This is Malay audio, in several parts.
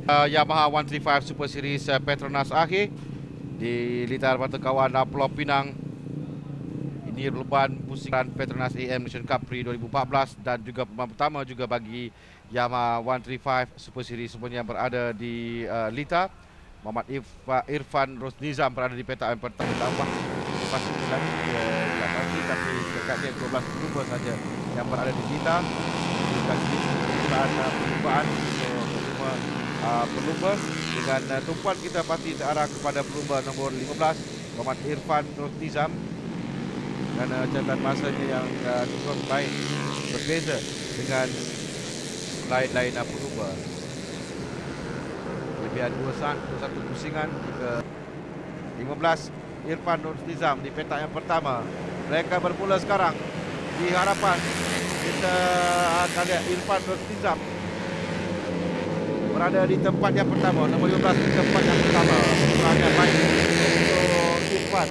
Yamaha 135 Super Series Petronas akhir di litar mata kawan Pulau Pinang. Ini perlombaan pusingan Petronas AM Nation Cup Prix 2014 dan juga perlombaan pertama juga bagi Yamaha 135 Super Series semuanya yang berada di litar. Muhammad Irfan Rosnizam berada di petak yang pertama, tambah pasti lagi tidak pasti, tapi dekatnya 12 pelumba saja yang berada di litar. Perlumbaan pelumba dengan tumpuan kita pasti terarah kepada pelumba nombor 15 Muhammad Irfan Rosnizam, kerana catatan masanya yang cukup baik, berbeza dengan lain-lain pelumba. Kelebihan 2 saat untuk satu pusingan ke 15 Irfan Rosnizam di petak yang pertama. Mereka bermula sekarang. Di harapan kita akan lihat Irfan Rosnizam berada di tempat yang pertama, nombor 15 di tempat yang pertama. Perlahan baik untuk Irfan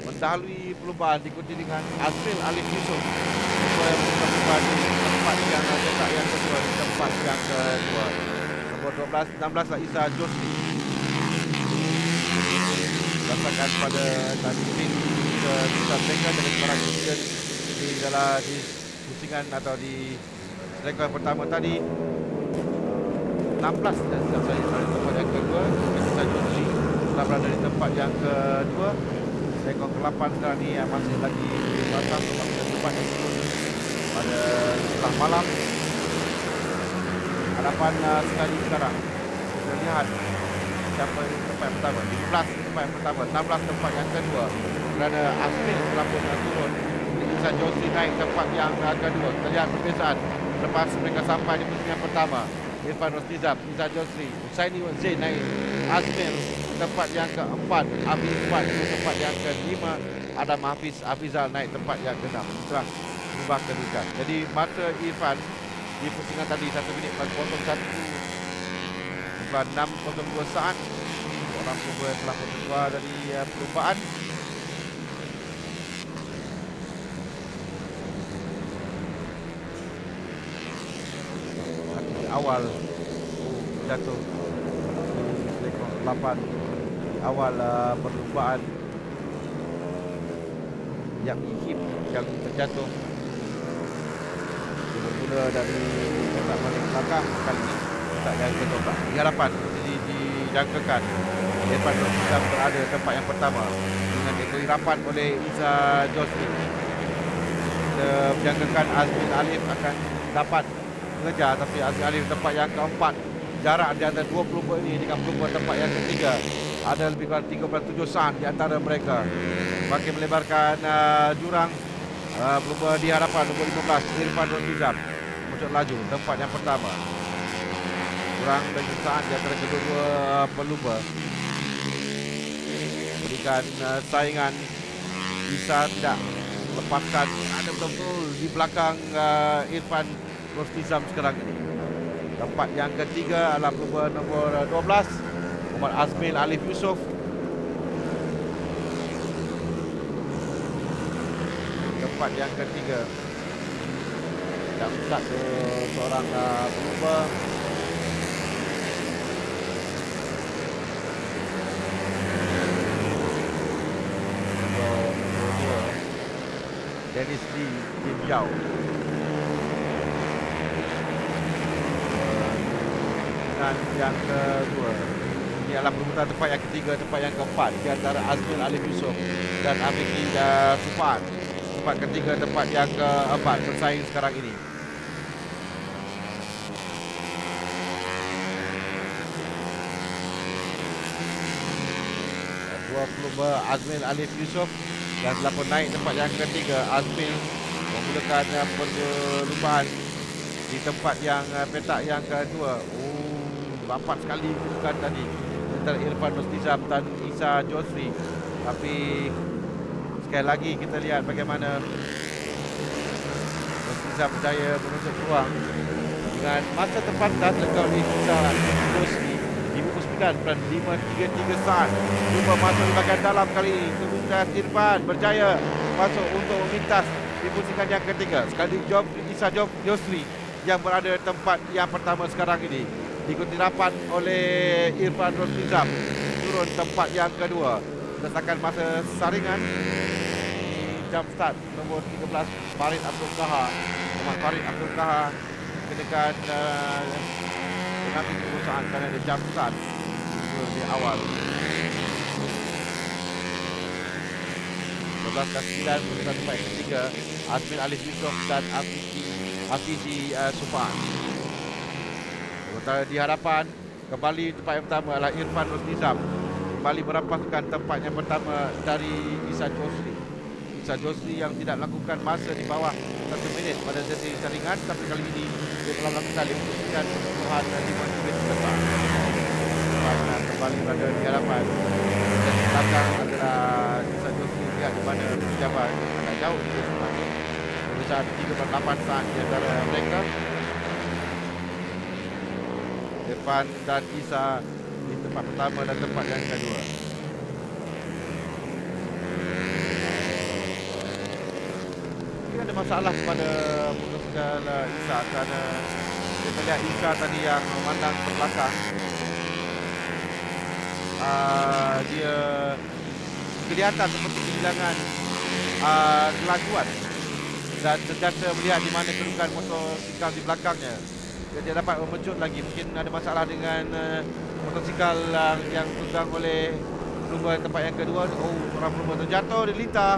mendahului perlombaan, diikuti dengan Azmil Alif Yusof perlombaan di tempat yang petak yang kedua, di tempat yang kedua. Nombor 16 Isa Josli berdasarkan pada tadi ke kita mereka dari para insiden di dalam di pusingan atau di rekor pertama tadi. 16 dan saya di tempat yang kedua, Isa Josli telah berada di tempat yang kedua. Rekor ke-8 sekarang ni yang masih lagi di batas tempat yang kedua pada setelah malam. Harapan sekali sekarang kita lihat siapa yang tempat yang pertama. 15 tempat yang pertama, 16 tempat yang kedua, kerana Asmin telah pun turun. Isa Josli naik tempat yang kedua. Kita lihat perbezaan lepas mereka sampai di posisi yang pertama. Irfan Rosnizam, Isa Josli, Husaini Zain naik, Asmin tempat yang keempat, Abi Irfan tempat yang kelima, Adam Hafizal naik tempat yang keenam. Setelah berubah kedudukan. Jadi masa Irfan di pusingan tadi 1 minit 41 6.02 saat. Orang cuba telah keluar dari perlumbaan. Di awal jatuh rekor 8 di awal perlumbaan yang ihip yang terjatuh bermula dari petak paling belakang. Kali ini petak yang kedua di harapan dijangkakan Irfan Rosnizam berada tempat yang pertama dengan diberi rapat oleh Isa Josli. Kita menjangkakan Azmin Alif akan dapat mengejar, tapi Azmin Alif tempat yang keempat. Jarak di antara dua pelumba ini dengan pelumba tempat yang ketiga ada lebih kurang 37 saat di antara mereka. Makin melebarkan jurang. Pelumba di harapan nombor 15 Irfan Rosnizam muncul laju tempat yang pertama. Kurang dari saat di antara kedua-dua pelumba. Berikan saingan, bisa tidak lepaskan. Ada betul-betul di belakang Irfan Rosnizam sekarang ini. Tempat yang ketiga adalah pelumba nombor 12 Muhammad Azmil Alif Yusof. Tempat yang ketiga tidak pusat ke seorang pelumba. Dennis Lee Kim Yao. Dan yang kedua ini adalah perebutan tempat yang ketiga, tempat yang keempat di antara Azmil Alif Yusof dan Afiki Sufan. Tempat ketiga, tempat yang keempat bersaing sekarang ini. Dua pelumba Azmil Alif Yusof dan telah pun naik tempat yang ketiga. Azmil memulakan perlumbaan di tempat yang petak yang kedua. Rapat sekali kedudukan tadi antara Irfan Rosnizam dan Isa Josli. Tapi sekali lagi kita lihat bagaimana Rosnizam berjaya menutup peluang dengan masa terpantas lekau di Isa Josli 59.533 saat. Cuba masuk di bahagian dalam kali ini. Kemudian Irfan berjaya masuk untuk memintas di pusingan yang ketiga. Sekali Isa Josli yang berada di tempat yang pertama sekarang ini. diikuti rapat oleh Irfan Rosnizam, turun tempat yang kedua berdasarkan masa saringan. Jump start nombor 13 Farid Abdul Kahar. Farid Abdul Kahar kedekan mengambil keputusan kerana dia jump start di awal. 12-9 keputusan tempat yang ketiga Azmin Alif Yusof dan Afizi Sufan. Sementara di hadapan kembali tempat yang pertama adalah Irfan Rosnizam, kembali merampaskan tempat yang pertama dari Isa Josli. Isa Josli yang tidak melakukan masa di bawah 1 minit pada sesi saringan, tapi kali ini dia telah melakukan 59.5 unit terbang. Kembali berada di hadapan dan di belakang adalah Isa Josli. Lihat di mana pejabat agak jauh dia sebenarnya. Berbesar 3.8 saat di antara mereka. Irfan dan Isa di tempat pertama dan tempat yang kedua. Mungkin ada masalah pada motosikal Isa kerana kita lihat Isa tadi yang memandang ke belakang. Dia kelihatan seperti kehilangan kelajuan dan sentiasa melihat di mana kedudukan motosikal di belakangnya. Dia dapat memecut lagi. Mungkin ada masalah dengan motosikal yang tunggang oleh pelumba tempat yang kedua. Oh, orang pelumba terjatuh di lintah.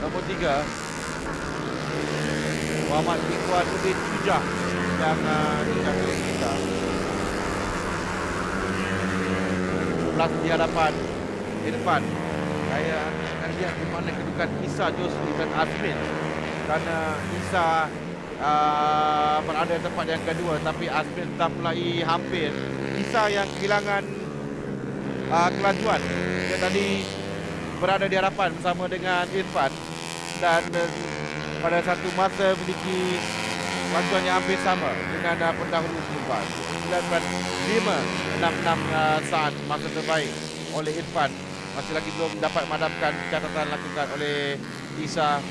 Nombor 3 Muhammad Ikhwan Udin Ujah yang terjatuh di lintah. 11 di hadapan Irfan. Saya akan lihat di mana kedudukan Isa Josli dan Azmin, kerana Isa berada di tempat yang kedua, tapi Azmin telah mulai hampir. Isa yang kehilangan kelajuan. Dia tadi berada di hadapan bersama dengan Irfan dan pada satu masa memiliki kelajuan yang hampir sama dengan pendahulu Irfan. 9.566 saat masa terbaik oleh Irfan. Masih lagi belum dapat memadamkan catatan lakukan oleh Isa.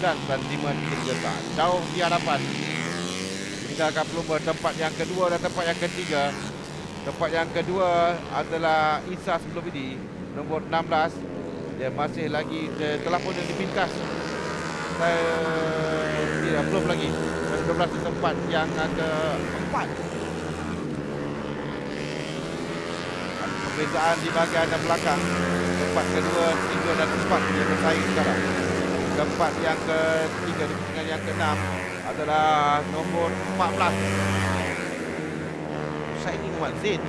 59.533 saat. Jauh di hadapan. Meninggalkan pelumba tempat yang kedua dan tempat yang ketiga. Tempat yang kedua adalah Isa sebelum ini, nombor 16. Dia masih lagi telah pun dipintas. Dia belum lagi. 12 di tempat yang keempat. Ada perbezaan di bahagian belakang. Tempat kedua, 3 dan 4 yang bersaing sekarang. Tempat yang ketiga dengan yang keenam adalah nombor 14 Husaini Muhammad Zain.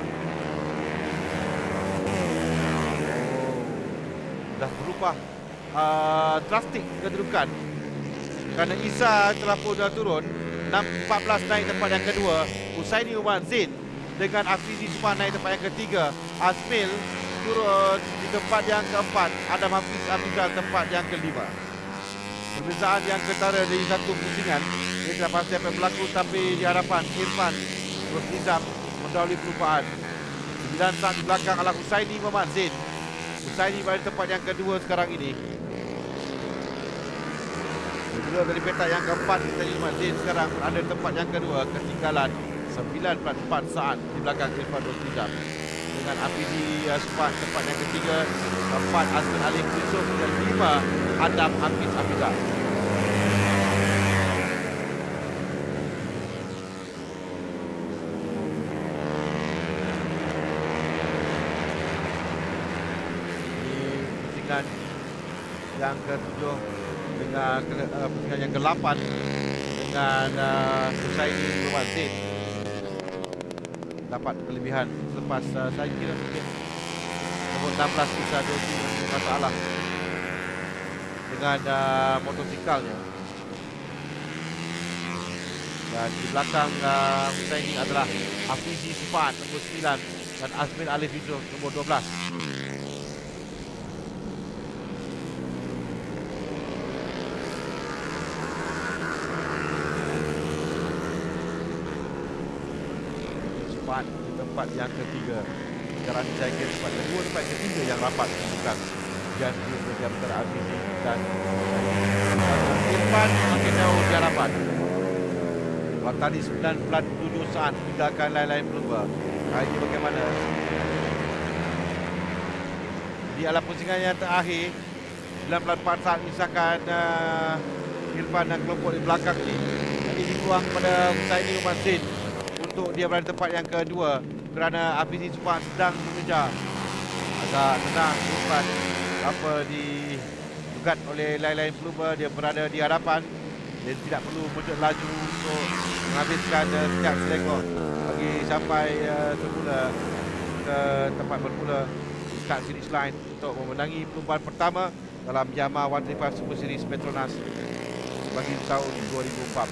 Dah berubah drastik kedudukan kerana Isa telah pun dah turun. 14 naik tempat yang kedua, Husaini Muhammad Zain dengan Afizi Sufan naik tempat yang ketiga. Azmil turun di tempat yang keempat. Adam Hafizal tempat yang kelima. Perbezaan yang ketara dari satu pusingan. Dia tidak pasti apa yang berlaku, tapi di hadapan Irfan Rosnizam mendahului perlumbaan. 9 saat di belakang adalah Husaini Muhammad Zain. Husaini pada tempat yang kedua sekarang ini. Kedua dari petak yang keempat, Husaini Muhammad Zain sekarang berada di tempat yang kedua, ketinggalan 9.4 saat di belakang Irfan Rosnizam. Dengan Afizi Sufan tempat yang ketiga, 4 Azmin Alif Yusof dan 5 Adam Hafiz Hafizah. Ini pusingan yang ke-7 dengan pusingan yang ke-8 dengan Husaini Muhammad Zain. Dapat kelebihan selepas saya kira mungkin nombor 16 Isa Josli masalah dengan motosikalnya. Dan di belakang Husaini adalah Afizi Sufan nombor 9 dan Azmin Alif Yusof nombor 12. Di tempat yang ketiga. Sekarang saya kira tempat kedua, tempat ketiga yang rapat bukan dan dia antara Afizi dan Irfan makin jauh di hadapan. Tadi 9.7 saat tinggalkan lain-lain pelumba. Hari ini bagaimana? Di alam pusingan yang terakhir 19.4 saat misalkan Irfan dan kelompok di belakang ni. Jadi dibuang kepada Husaini Umar Zain untuk dia berada di tempat yang kedua kerana Hafizi Subhan sedang mengejar. Agak tenang Irfan apa digugat oleh lain-lain pelumba. Dia berada di hadapan. Dia tidak perlu muncul laju untuk menghabiskan setiap selekor bagi sampai semula ke tempat bermula di start finish line untuk memenangi perlumbaan pertama dalam Yamaha 135 Super Series Petronas bagi tahun 2014.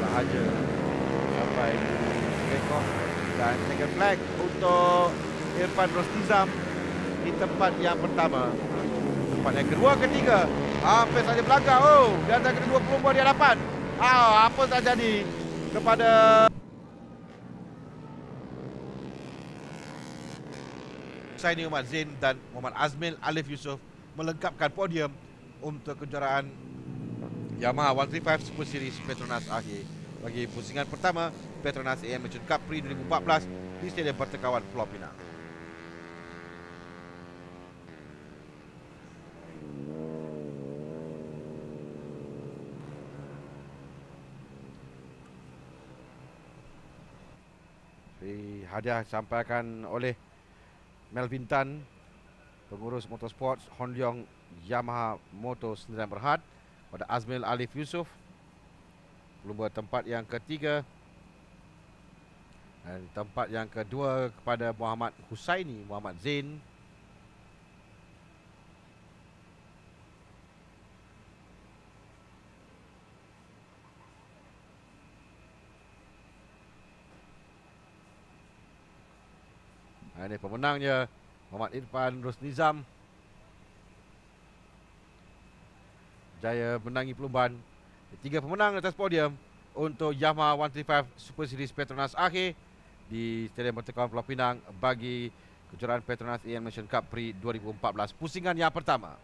Sahaja sampai rekod dan second flag untuk Irfan Rosnizam di tempat yang pertama. Tempat yang kedua, ketiga hampir saja belakang. Di antara kedua pelumba di hadapan. Apa saja jadi kepada Husaini Umar Zain dan Muhammad Azmil Alif Yusof melengkapkan podium untuk kejuaraan Yamaha 135 Super Series Petronas akhir bagi pusingan pertama Petronas AM Merchant Cup Prix 2014 di Stadium Pertekawan Pulau Pinang. Hadiah disampaikan oleh Melvin Tan, pengurus motorsport Hon Leong Yamaha Moto Sdn Bhd, pada Azmil Alif Yusof, pelumba tempat yang ketiga, dan tempat yang kedua kepada Muhammad Husaini Muhammad Zain. Ini pemenangnya Muhammad Irfan Rosnizam, jaya menangi perlumbaan. Tiga pemenang atas podium untuk Yamaha 135 Super Series Petronas akhir di Stadium Pertekawan Pulau Pinang bagi kejuaraan Petronas AM Nation Cup Prix 2014 pusingan yang pertama.